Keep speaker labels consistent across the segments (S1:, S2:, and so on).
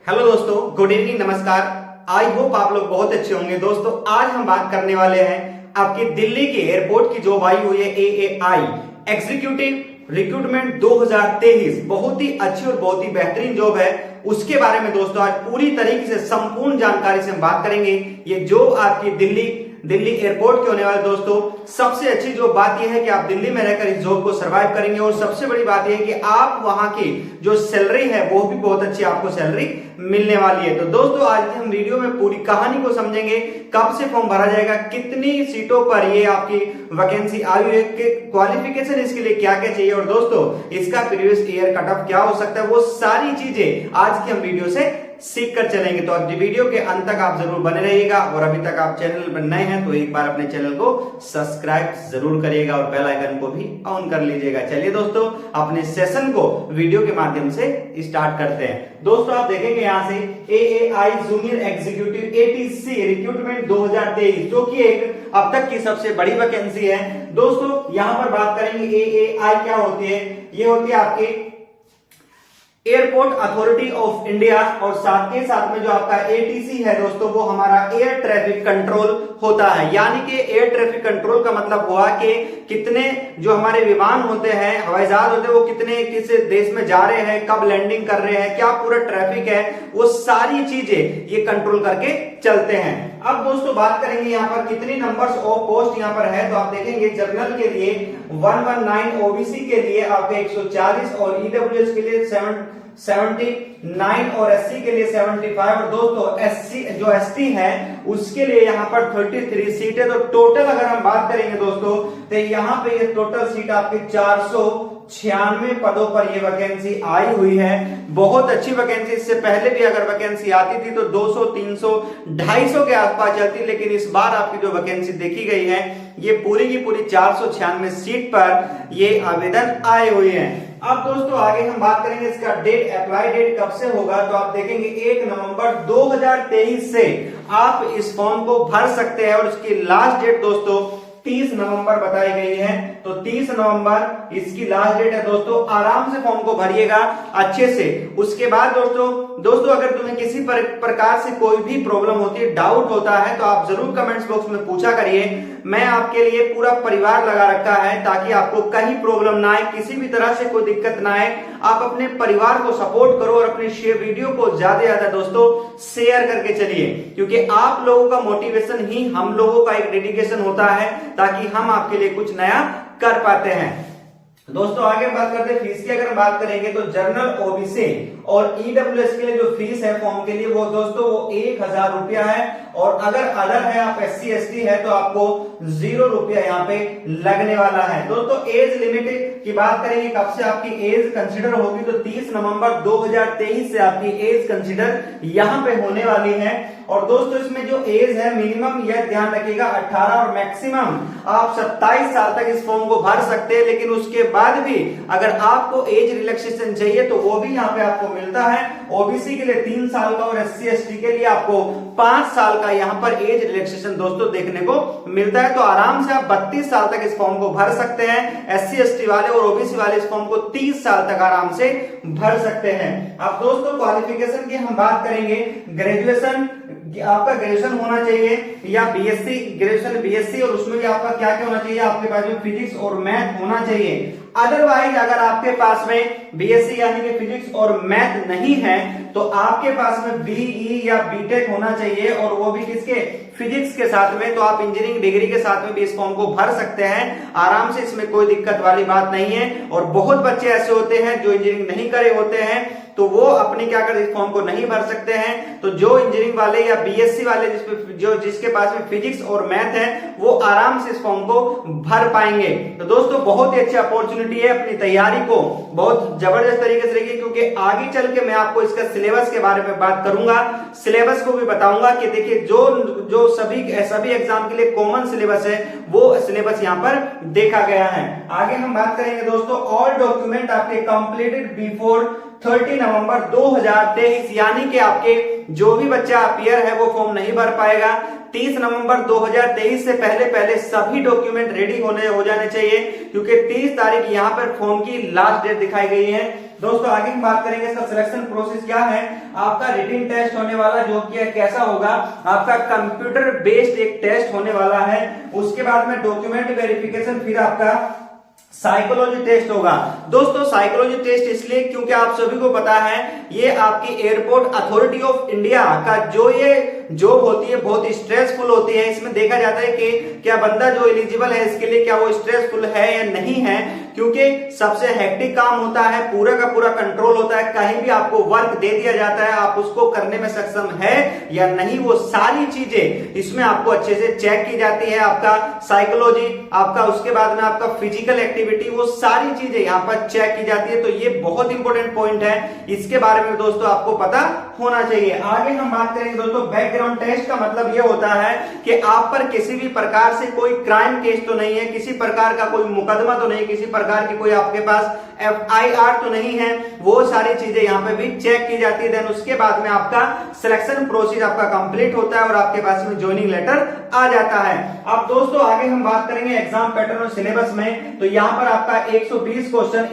S1: Hello दोस्तों, good evening, नमस्कार। I hope आप लोग बहुत अच्छे होंगे। दोस्तों आज हम बात करने वाले हैं आपकी दिल्ली के एयरपोर्ट की जॉब आई हुई है AAI एग्जीक्यूटिव रिक्रूटमेंट 2023। बहुत ही अच्छी और बहुत ही बेहतरीन जॉब है। उसके बारे में दोस्तों आज पूरी तरीके से संपूर्ण जानकारी से हम बात करेंगे। ये जॉब आपकी दिल्ली एयरपोर्ट के होने वाले। दोस्तों सबसे अच्छी जो बात यह है कि आप दिल्ली में रहकर इस जॉब को सरवाइव करेंगे और सबसे बड़ी बात यह है कि आप वहां की जो सैलरी है वो भी बहुत अच्छी आपको सैलरी मिलने वाली है। तो दोस्तों आज हम वीडियो में पूरी कहानी को समझेंगे, कब से फॉर्म भरा जाएगा, कितनी सीटों पर ये आपकी वैकेंसी आई है, क्वालिफिकेशन इसके लिए क्या क्या चाहिए और दोस्तों इसका प्रीवियस ईयर कट ऑफ क्या हो सकता है, वो सारी चीजें आज की हम वीडियो से सीख कर चलेंगे। तो आज वीडियो के अंत तक आप जरूर बने रहिएगा और अभी तक आप चैनल पर नए हैं तो एक बार अपने चैनल को सब्सक्राइब जरूर करिएगा और बेल आइकन को भी ऑन कर लीजिएगा। चलिए दोस्तों अपने सेशन को वीडियो के माध्यम से स्टार्ट करते हैं। दोस्तों आप देखेंगे यहां से AAI junior executive ATC recruitment 2023 जो कि एक अब तक की सबसे बड़ी वैकेंसी है। दोस्तों यहां पर बात करेंगे AAI क्या होती है। ये होती है आपकी एयरपोर्ट अथॉरिटी ऑफ इंडिया और साथ के साथ में जो आपका ATC है दोस्तों वो हमारा एयर ट्रैफिक कंट्रोल होता है। यानी कि एयर ट्रैफिक कंट्रोल का मतलब हुआ कि कितने जो हमारे विमान होते हैं, हवाई जहाज होते हैं, वो कितने किस देश में जा रहे हैं, कब लैंडिंग कर रहे हैं, क्या पूरा ट्रैफिक है, वो सारी चीजें ये कंट्रोल करके चलते हैं। अब दोस्तों बात करेंगे यहाँ पर कितनी नंबर्स ऑफ पोस्ट यहाँ पर है। तो आप देखेंगे जनरल के लिए 119, OBC के लिए आपके 140 और EWS के लिए 79 और SC के लिए 75 और दोस्तों SC जो ST है उसके लिए यहाँ पर 33 सीट है। तो टोटल अगर हम बात करेंगे दोस्तों तो यहाँ पे ये टोटल सीट आपकी 496 पदों पर ये वैकेंसी आई हुई है। बहुत अच्छी वैकेंसी। इससे पहले भी अगर वैकेंसी आती थी तो 200, 300, 250 के आसपास चलती, लेकिन इस बार आपकी जो वैकेंसी देखी गई है ये पूरी की पूरी 496 सीट पर ये आवेदन आए हुए हैं। अब दोस्तों आगे हम बात करेंगे इसका डेट, अप्लाई डेट कब से होगा। तो आप देखेंगे 1 नवंबर 2023 से आप इस फॉर्म को भर सकते हैं और इसकी लास्ट डेट दोस्तों 30 नवंबर बताई गई है। तो 30 नवंबर इसकी लास्ट डेट है दोस्तों। आराम से फॉर्म को भरिएगा अच्छे से। उसके बाद दोस्तों अगर तुम्हें किसी प्रकार से कोई भी प्रॉब्लम होती है, डाउट होता है तो आप जरूर कमेंट्स बॉक्स में पूछा करिए। मैं आपके लिए पूरा परिवार लगा रखा है ताकि आपको कहीं प्रॉब्लम ना आए, किसी भी तरह से कोई दिक्कत ना आए। आप अपने परिवार को सपोर्ट करो और अपने वीडियो को ज्यादा से ज्यादा दोस्तों शेयर करके चलिए, क्योंकि आप लोगों का मोटिवेशन ही हम लोगों का एक डेडिकेशन होता है ताकि हम आपके लिए कुछ नया कर पाते हैं। दोस्तों आगे बात करते हैं फीस की। अगर हम बात करेंगे तो जनरल, OBC और EWS के लिए जो फीस है फॉर्म के लिए वो दोस्तों वो 1000 रुपया है। और अगर अदर है आप SC ST है तो आपको 0 रुपया यहाँ पे लगने वाला है। दोस्तों एज लिमिट की बात करेंगे कब से आपकी एज कंसिडर होगी तो 30 नवंबर 2023 से आपकी एज कंसिडर यहाँ पे होने वाली है। और दोस्तों इसमें जो एज है मिनिमम यह ध्यान रखिएगा 18 और मैक्सिमम आप 27 साल तक इस फॉर्म को भर सकते हैं। लेकिन उसके बाद भी अगर आपको एज रिलैक्सेशन चाहिए तो वो भी यहाँ पे आपको मिलता है। OBC के लिए 3 साल का और SC ST के लिए आपको 5 साल का यहाँ पर एज रिलैक्सेशन दोस्तों देखने को मिलता है। तो आराम से आप 32 साल तक इस फॉर्म को भर सकते हैं। SC ST वाले और OBC वाले इस फॉर्म को 30 साल तक आराम से भर सकते हैं। अब दोस्तों क्वालिफिकेशन की हम बात करेंगे। ग्रेजुएशन आपका ग्रेजुएशन होना चाहिए या BSc, ग्रेजुएशन BSc और उसमें भी आपका क्या क्या होना चाहिए, आपके पास में फिजिक्स और मैथ होना चाहिए। अदरवाइज अगर आपके पास में BSc यानी कि फिजिक्स और मैथ नहीं है तो आपके पास में BE या BTech होना चाहिए और वो भी किसके, फिजिक्स के साथ में। तो आप इंजीनियरिंग डिग्री के साथ में भी इस फॉर्म को भर सकते हैं आराम से, इसमें कोई दिक्कत वाली बात नहीं है। और बहुत बच्चे ऐसे होते हैं जो इंजीनियरिंग नहीं करे होते हैं तो वो अपने क्या कर इस फॉर्म को नहीं भर सकते हैं। तो जो इंजीनियरिंग वाले या BSc वाले जिसके पास में फिजिक्स और मैथ है वो आराम से इस फॉर्म को भर पाएंगे। तो दोस्तों बहुत ही अच्छी अपॉर्चुनिटी है। अपनी तैयारी को बहुत जबरदस्त तरीके से रखिए, क्योंकि आगे चल के मैं आपको इसका सिलेबस के बारे में बात करूंगा। सिलेबस को भी बताऊंगा कि देखिए जो सभी एग्जाम के लिए कॉमन सिलेबस है वो सिलेबस यहाँ पर देखा गया है। आगे हम बात करेंगे दोस्तों ऑल डॉक्यूमेंट आपके कंप्लीटेड बिफोर 30 नवंबर 2023, यानी कि आपके जो भी बच्चा अपियर है वो फॉर्म नहीं भर पाएगा। 30 नवंबर 2023 से पहले सभी डॉक्यूमेंट रेडी हो जाने चाहिए, क्योंकि 30 तारीख यहाँ पर फॉर्म की लास्ट डेट दिखाई गई है। दोस्तों आगे हम बात करेंगे इसका सिलेक्शन प्रोसेस क्या है। आपका रिटन टेस्ट होने वाला जो कि कैसा होगा, आपका कंप्यूटर बेस्ड एक टेस्ट होने वाला है। उसके बाद में डॉक्यूमेंट वेरिफिकेशन, फिर आपका साइकोलॉजी टेस्ट होगा। दोस्तों साइकोलॉजी टेस्ट इसलिए क्योंकि आप सभी को पता है ये आपकी एयरपोर्ट अथॉरिटी ऑफ इंडिया का जो ये जॉब होती है बहुत स्ट्रेसफुल होती है। इसमें देखा जाता है कि क्या बंदा जो एलिजिबल है इसके लिए क्या वो स्ट्रेसफुल है या नहीं है, क्योंकि सबसे हेक्टिक काम होता है, पूरा का पूरा कंट्रोल होता है। कहीं भी आपको वर्क दे दिया जाता है, आप उसको करने में सक्षम है या नहीं, वो सारी चीजें इसमें आपको अच्छे से चेक की जाती है। आपका साइकोलॉजी, आपका उसके बाद में आपका फिजिकल एक्टिविटी, वो सारी चीजें यहाँ पर चेक की जाती है। तो ये बहुत इंपॉर्टेंट पॉइंट है, इसके बारे में दोस्तों आपको पता होना चाहिए। आगे हम बात करेंगे दोस्तों बैकग्राउंड टेस्ट का मतलब ये होता है कि आप पर किसी भी प्रकार से कोई क्राइम केस तो नहीं है, किसी प्रकार का कोई मुकदमा तो नहीं, किसी प्रकार की कोई आपके पास FIR तो नहीं है, वो सारी चीजें यहाँ पे भी चेक की जाती है। देन उसके बाद में आपका सिलेक्शन प्रोसेस आपका कंप्लीट होता है और आपके पास में ज्वाइनिंग लेटर आ जाता है। अब दोस्तों आगे हम बात करेंगे एग्जाम पैटर्न और सिलेबस में। तो यहाँ पर आपका 120 क्वेश्चन,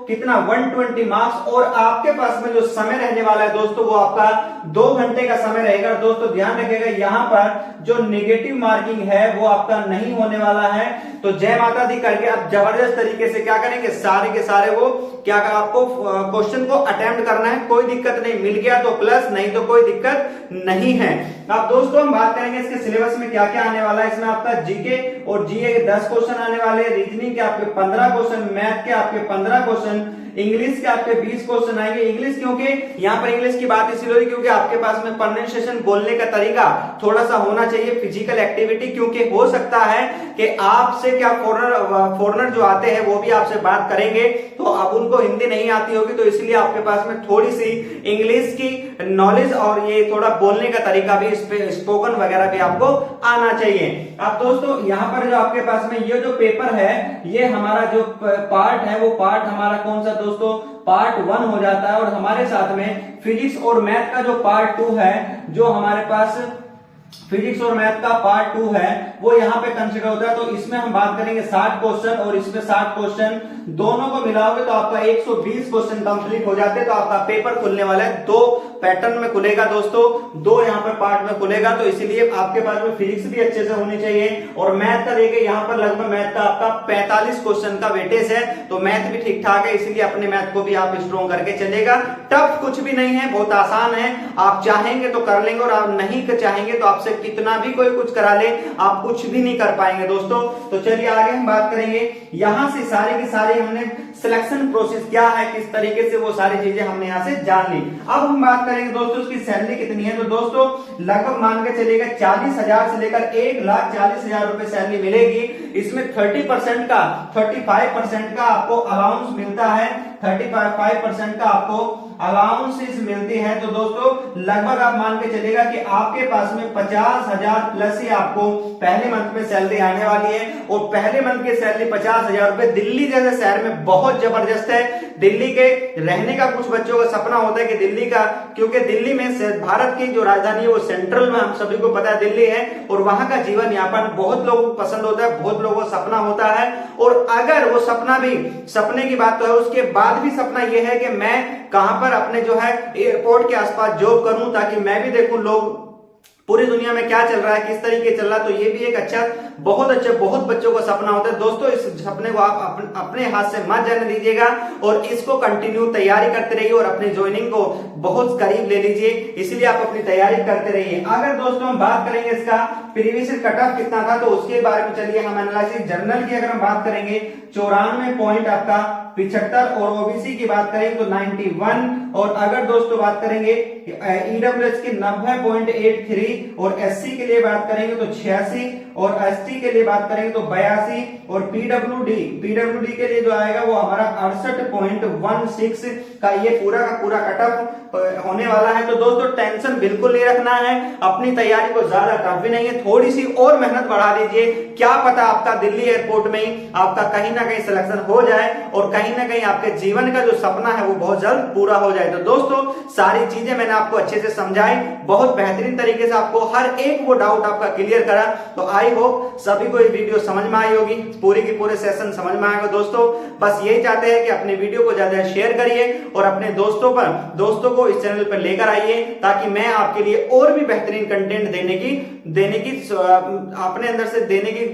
S1: 120 मार्क्स और आपके पास में जो समय रहने वाला है दोस्तों वो आपका 2 घंटे का समय रहेगा। दोस्तों ध्यान रखिएगा यहाँ पर जो नेगेटिव मार्किंग है वो आपका नहीं होने वाला है। तो जय माता दी करके आप जबरदस्त तरीके से क्या करेंगे, सारे के सारे वो क्या आपको क्वेश्चन को अटेम्प्ट करना है, कोई दिक्कत नहीं, मिल गया तो प्लस, नहीं तो कोई दिक्कत नहीं है। अब दोस्तों हम बात करेंगे इसके सिलेबस में क्या क्या आने वाला है। इसमें आपका जीके और जीए के 10 क्वेश्चन आने वाले, रीजनिंग के आपके 15 क्वेश्चन, मैथ के आपके 15 क्वेश्चन, इंग्लिश के आपके 20 क्वेश्चन आएंगे। इंग्लिश क्योंकि यहाँ पर इंग्लिश की बात इसलिए होगी क्योंकि आपके पास में प्रोनाउंसिएशन, बोलने का तरीका थोड़ा सा होना चाहिए, फिजिकल एक्टिविटी, क्योंकि हो सकता है कि आपसे क्या फॉरेनर जो आते हैं वो भी आपसे बात करेंगे तो अब उनको हिंदी नहीं आती होगी, तो इसलिए आपके पास में थोड़ी सी इंग्लिश की नॉलेज और ये थोड़ा बोलने का तरीका भी, स्पोकन वगैरह भी आपको आना चाहिए। अब दोस्तों यहाँ पर जो आपके पास में ये जो पेपर है, ये हमारा जो पार्ट है वो पार्ट हमारा कौन सा दोस्तों, पार्ट 1 हो जाता है। और हमारे साथ में फिजिक्स और मैथ का जो पार्ट 2 है, जो हमारे पास फिजिक्स और मैथ का पार्ट 2 है वो यहाँ पे कंसिडर होता है। तो इसमें हम बात करेंगे 60 क्वेश्चन और इसमें 60 क्वेश्चन, दोनों को मिलाओगे तो आपका 120 क्वेश्चन कंप्लीट हो जाते हैं। तो आपका पेपर खुलने वाला है 2 पैटर्न में खुलेगा दोस्तों, 2 यहाँ पर पार्ट में खुलेगा। तो इसीलिए आपके पास में फिजिक्स भी अच्छे से होनी चाहिए और मैथ का देखिए यहाँ पर लगभग मैथ का आपका 45 क्वेश्चन का वेटेज है, तो मैथ भी ठीक ठाक है, इसीलिए अपने मैथ को भी आप स्ट्रॉन्ग करके चलेगा। टफ कुछ भी नहीं है, बहुत आसान है, आप चाहेंगे तो कर लेंगे और आप नहीं चाहेंगे तो आपसे कितना भी कोई कुछ करा ले आप कुछ भी नहीं कर पाएंगे दोस्तों। तो चलिए आगे हम बात करेंगे, यहां से सारे की सारी हमने सिलेक्शन प्रोसेस क्या है, किस तरीके से, वो सारी चीजें हमने यहां से जान ली। अब हम बात करेंगे दोस्तों उसकी सैलरी कितनी है। तो दोस्तों लगभग मान के चलिएगा 40,000 से लेकर 1,40,000 रुपए सैलरी मिलेगी। इसमें 30% का 35% का आपको अलाउंस मिलता है, 35% का आपको अलाउंसेस मिलती है। तो दोस्तों लगभग आप मान के चलेगा कि आपके पास में 50,000 प्लस ही आपको पहले मंथ में सैलरी आने वाली है। और पहले मंथ की सैलरी 50,000 रुपए दिल्ली जैसे शहर में बहुत जबरदस्त है। दिल्ली के रहने का कुछ बच्चों का सपना होता है कि दिल्ली का, क्योंकि दिल्ली में भारत की जो राजधानी है वो सेंट्रल में, हम सभी को पता है दिल्ली है, और वहां का जीवन यापन बहुत लोगों को पसंद होता है, बहुत लोगों को सपना होता है। और अगर वो सपना भी, सपने की बात तो है, उसके बाद भी सपना यह है कि मैं कहां पर अपने जो है एयरपोर्ट के आसपास जॉब करूं ताकि मैं भी देखूं लोग पूरी दुनिया में क्या चल रहा है, किस तरीके चल रहा है। तो ये भी एक अच्छा, बहुत बच्चों को सपना होता है। दोस्तों इस सपने को आप अपने हाथ से मत जाने दीजिएगा और इसको कंटिन्यू तैयारी करते रहिए और अपने ज्वाइनिंग को बहुत करीब ले लीजिए, इसलिए आप अपनी तैयारी करते रहिए। अगर दोस्तों हम बात करेंगे इसका प्रीवियस कट ऑफ कितना था तो उसके बारे में चलिए हम एनालिसिस। जनरल की अगर हम बात करेंगे 94 पॉइंट आपका 75, और ओबीसी की बात करेंगे तो 91, और अगर दोस्तों बात करेंगे ईडब्ल्यूएस की 90.83, और एससी के लिए बात करेंगे तो 86, और एसटी के लिए बात करेंगे तो 82, और पीडब्ल्यूडी के लिए जो आएगा वो हमारा 68.16 का ये पूरा का पूरा कट ऑफ होने वाला है। तो दोस्तों टेंशन बिल्कुल नहीं रखना है, अपनी तैयारी को ज्यादा टफ भी नहीं है, थोड़ी सी और मेहनत बढ़ा दीजिए, क्या पता आपका दिल्ली एयरपोर्ट में आपका कहीं ना कहीं सिलेक्शन हो जाए और कहीं ना कहीं आपके जीवन का जो सपना है वो बहुत जल्द पूरा हो जाए। तो दोस्तों सारी चीजें मैंने आपको अच्छे से समझाई, बहुत बेहतरीन तरीके से आपको हर एक वो डाउट आपका क्लियर करा। तो आई होप सभी को ये वीडियो समझ में आई होगी, पूरी की पूरे सेशन समझ में आएगा। दोस्तों बस यही चाहते हैं कि अपने वीडियो को ज्यादा शेयर करिए और अपने दोस्तों को इस चैनल पर लेकर आइए, ताकि मैं आपके लिए और भी बेहतरीन कंटेंट देने की अपने अंदर से देने की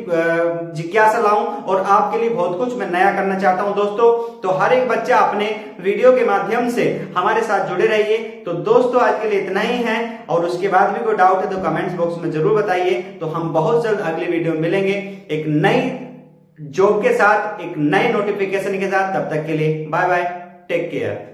S1: जिज्ञासा लाऊं और आपके लिए बहुत कुछ मैं नया करना चाहता हूं दोस्तों। तो हर एक बच्चा अपने वीडियो के माध्यम से हमारे साथ जुड़े रहिए। तो दोस्तों आज के लिए इतना ही है, और उसके बाद भी कोई डाउट है तो कमेंट्स बॉक्स में जरूर बताइए। तो हम बहुत जल्द अगले वीडियो में मिलेंगे एक नई जॉब के साथ, एक नए नोटिफिकेशन के साथ। तब तक के लिए बाय बाय, टेक केयर।